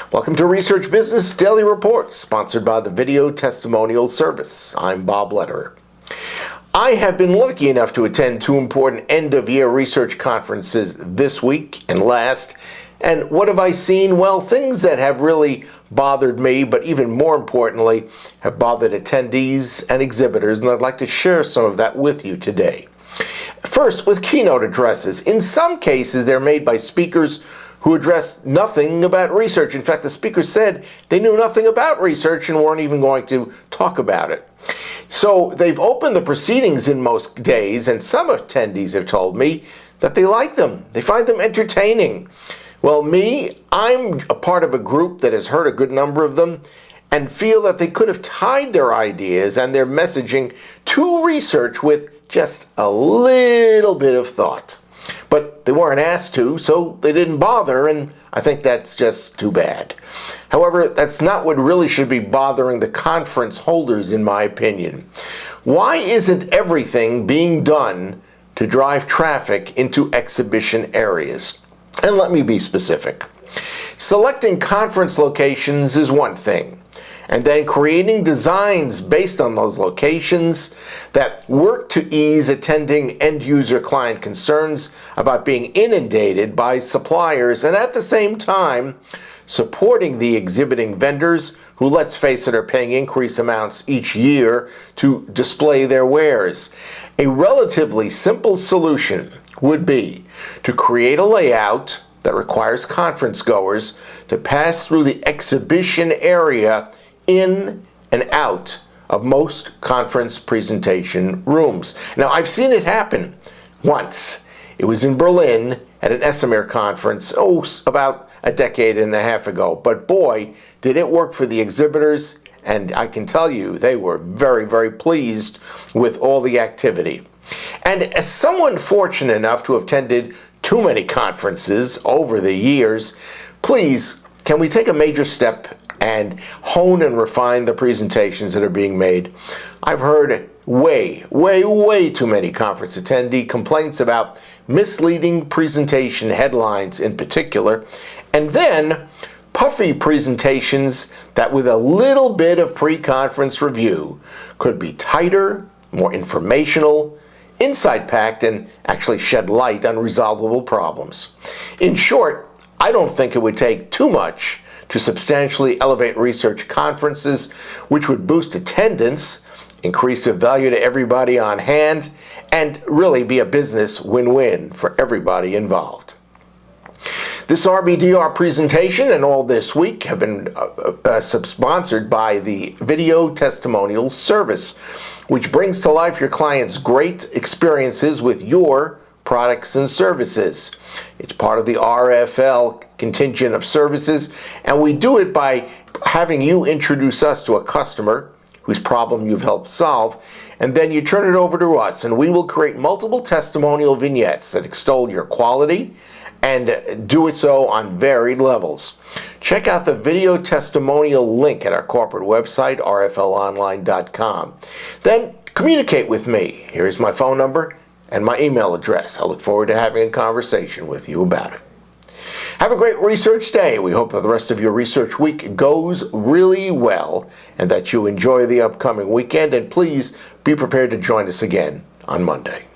Welcome to Research Business Daily Report, sponsored by the Video Testimonial Service. I'm Bob Lederer. I have been lucky enough to attend two important end-of-year research conferences this week and last. And what have I seen? Well, things that have really bothered me, but even more importantly, have bothered attendees and exhibitors, and I'd like to share some of that with you today. First, with keynote addresses. In some cases, they're made by speakers who addressed nothing about research. In fact, the speaker said they knew nothing about research and weren't even going to talk about it. So they've opened the proceedings in most days, and some attendees have told me that they like them. They find them entertaining. Well, I'm a part of a group that has heard a good number of them and feel that they could have tied their ideas and their messaging to research with just a little bit of thought. But they weren't asked to, so they didn't bother, and I think that's just too bad. However, that's not what really should be bothering the conference holders, in my opinion. Why isn't everything being done to drive traffic into exhibition areas? And let me be specific. Selecting conference locations is one thing, and then creating designs based on those locations that work to ease attending end-user client concerns about being inundated by suppliers, and at the same time, supporting the exhibiting vendors who, let's face it, are paying increased amounts each year to display their wares. A relatively simple solution would be to create a layout that requires conference goers to pass through the exhibition area in and out of most conference presentation rooms. Now, I've seen it happen once. It was in Berlin at an Essemer conference, about a decade and a half ago. But boy, did it work for the exhibitors, and I can tell you they were very, very pleased with all the activity. And as someone fortunate enough to have attended too many conferences over the years, please, can we take a major step and hone and refine the presentations that are being made? I've heard way too many conference attendee complaints about misleading presentation headlines in particular, and then puffy presentations that with a little bit of pre-conference review could be tighter, more informational, insight-packed, and actually shed light on resolvable problems. In short, I don't think it would take too much to substantially elevate research conferences, which would boost attendance, increase the value to everybody on hand, and really be a business win-win for everybody involved. This RBDR presentation and all this week have been sponsored by the Video Testimonial Service, which brings to life your clients' great experiences with your products and services. It's part of the RFL contingent of services, and we do it by having you introduce us to a customer whose problem you've helped solve, and then you turn it over to us, and we will create multiple testimonial vignettes that extol your quality and do it so on varied levels. Check out the video testimonial link at our corporate website, rflonline.com. Then communicate with me. Here's my phone number and my email address. I look forward to having a conversation with you about it. Have a great research day. We hope that the rest of your research week goes really well and that you enjoy the upcoming weekend. And please be prepared to join us again on Monday.